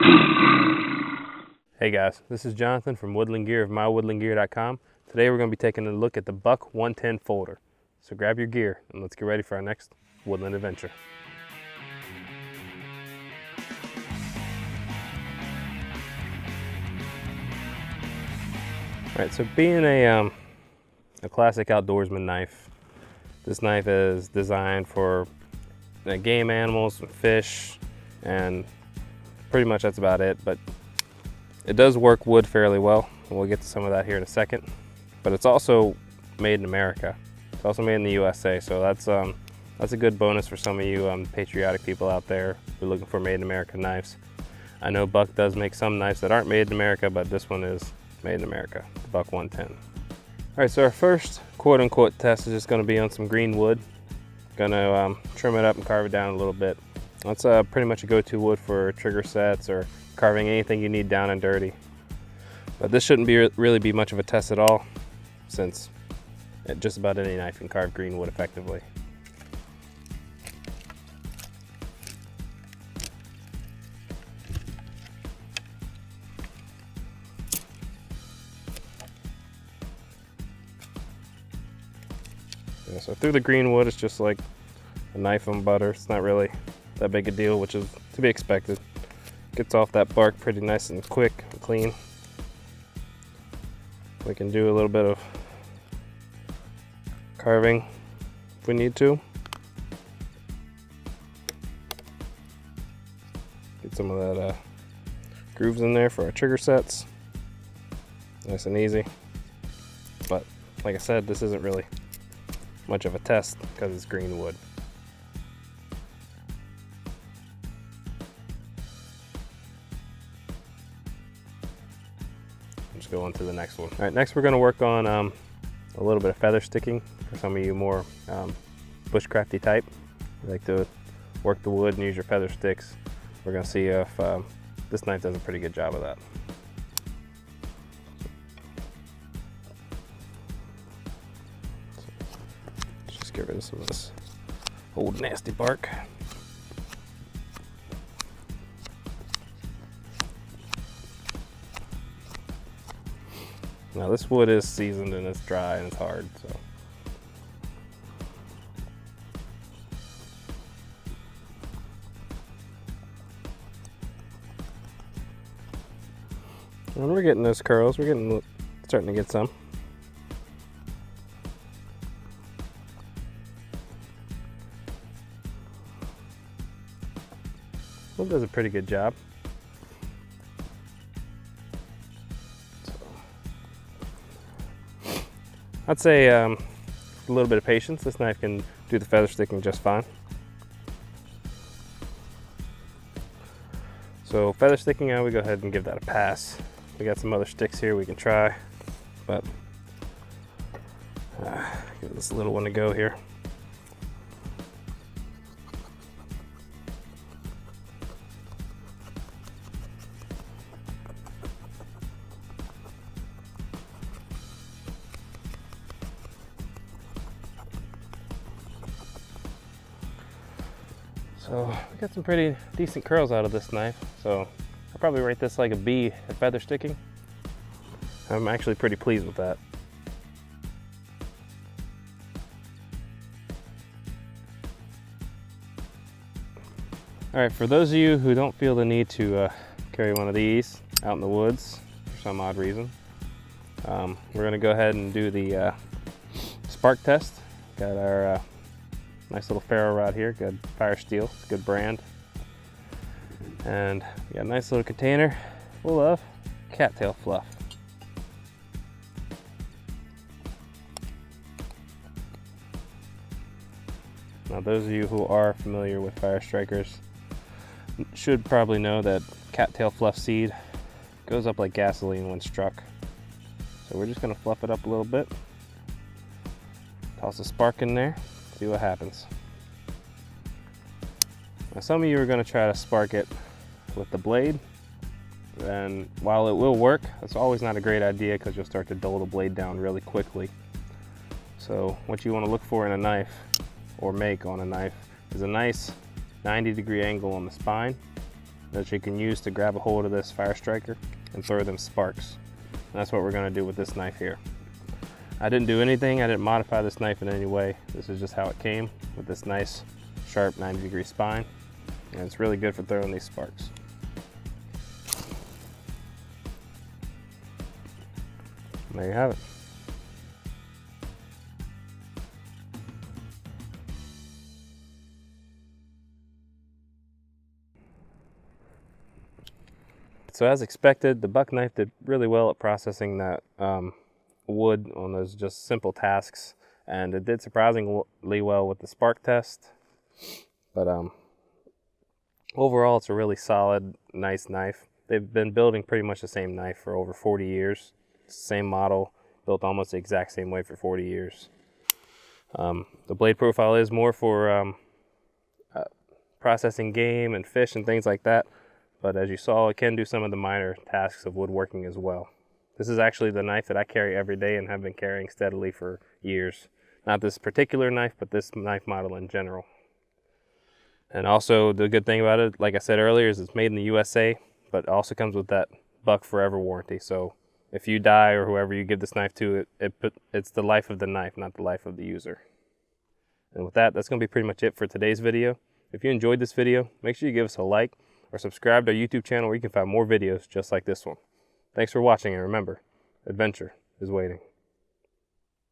Hey guys, this is Jonathan from Woodland Gear of mywoodlandgear.com. Today we're going to be taking a look at the Buck 110 folder. So grab your gear and let's get ready for our next woodland adventure. Alright, so being a classic outdoorsman knife, this knife is designed for game animals, fish, and pretty much that's about it. But it does work wood fairly well, and we'll get to some of that here in a second. But it's also made in America. It's also made in the USA, so that's a good bonus for some of you patriotic people out there who are looking for made in America knives. I know Buck does make some knives that aren't made in America, but this one is made in America, the Buck 110. All right, so our first quote-unquote test is just going to be on some green wood. Gonna trim it up and carve it down a little bit. That's pretty much a go-to wood for trigger sets or carving anything you need down and dirty. But this shouldn't really be much of a test at all, since just about any knife can carve green wood effectively. Yeah, so through the green wood, it's just like a knife on butter. It's not really that big a deal, which is to be expected. Gets off that bark pretty nice and quick and clean. We can do a little bit of carving if we need to. Get some of that grooves in there for our trigger sets. Nice and easy. But like I said, this isn't really much of a test because it's green wood. Just go on to the next one. All right, next we're going to work on a little bit of feather sticking for some of you more bushcrafty type. You like to work the wood and use your feather sticks. We're going to see if this knife does a pretty good job of that. Let's just get rid of some of this old nasty bark. Now this wood is seasoned and it's dry and it's hard, so. And we're getting those curls, starting to get some. Well, it does a pretty good job. I'd say a little bit of patience. This knife can do the feather sticking just fine. So feather sticking, I would go ahead and give that a pass. We got some other sticks here we can try, but give this little one a go here. So we got some pretty decent curls out of this knife. So I'll probably rate this like a B at feather sticking. I'm actually pretty pleased with that. All right, for those of you who don't feel the need to carry one of these out in the woods for some odd reason, we're gonna go ahead and do the spark test. Got our nice little ferro rod here, good fire steel, it's a good brand. And we got a nice little container full of cattail fluff. Now those of you who are familiar with fire strikers should probably know that cattail fluff seed goes up like gasoline when struck. So we're just gonna fluff it up a little bit. Toss a spark in there. See what happens. Now some of you are going to try to spark it with the blade, and while it will work, it's always not a great idea because you'll start to dull the blade down really quickly. So what you want to look for in a knife, or make on a knife, is a nice 90-degree angle on the spine that you can use to grab a hold of this fire striker and throw them sparks. And that's what we're going to do with this knife here. I didn't do anything, I didn't modify this knife in any way. This is just how it came, with this nice sharp 90-degree spine, and it's really good for throwing these sparks. And there you have it. So as expected, the buck knife did really well at processing that wood on those just simple tasks, and it did surprisingly well with the spark test. But overall, it's a really solid, nice knife. They've been building pretty much the same knife for over 40 years. Same model, built almost the exact same way for 40 years. The blade profile is more for processing game and fish and things like that. But as you saw, it can do some of the minor tasks of woodworking as well. This is actually the knife that I carry every day and have been carrying steadily for years. Not this particular knife, but this knife model in general. And also the good thing about it, like I said earlier, is it's made in the USA, but it also comes with that Buck Forever warranty. So if you die or whoever you give this knife to, it's the life of the knife, not the life of the user. And with that, that's going to be pretty much it for today's video. If you enjoyed this video, make sure you give us a like or subscribe to our YouTube channel where you can find more videos just like this one. Thanks for watching, and remember, adventure is waiting.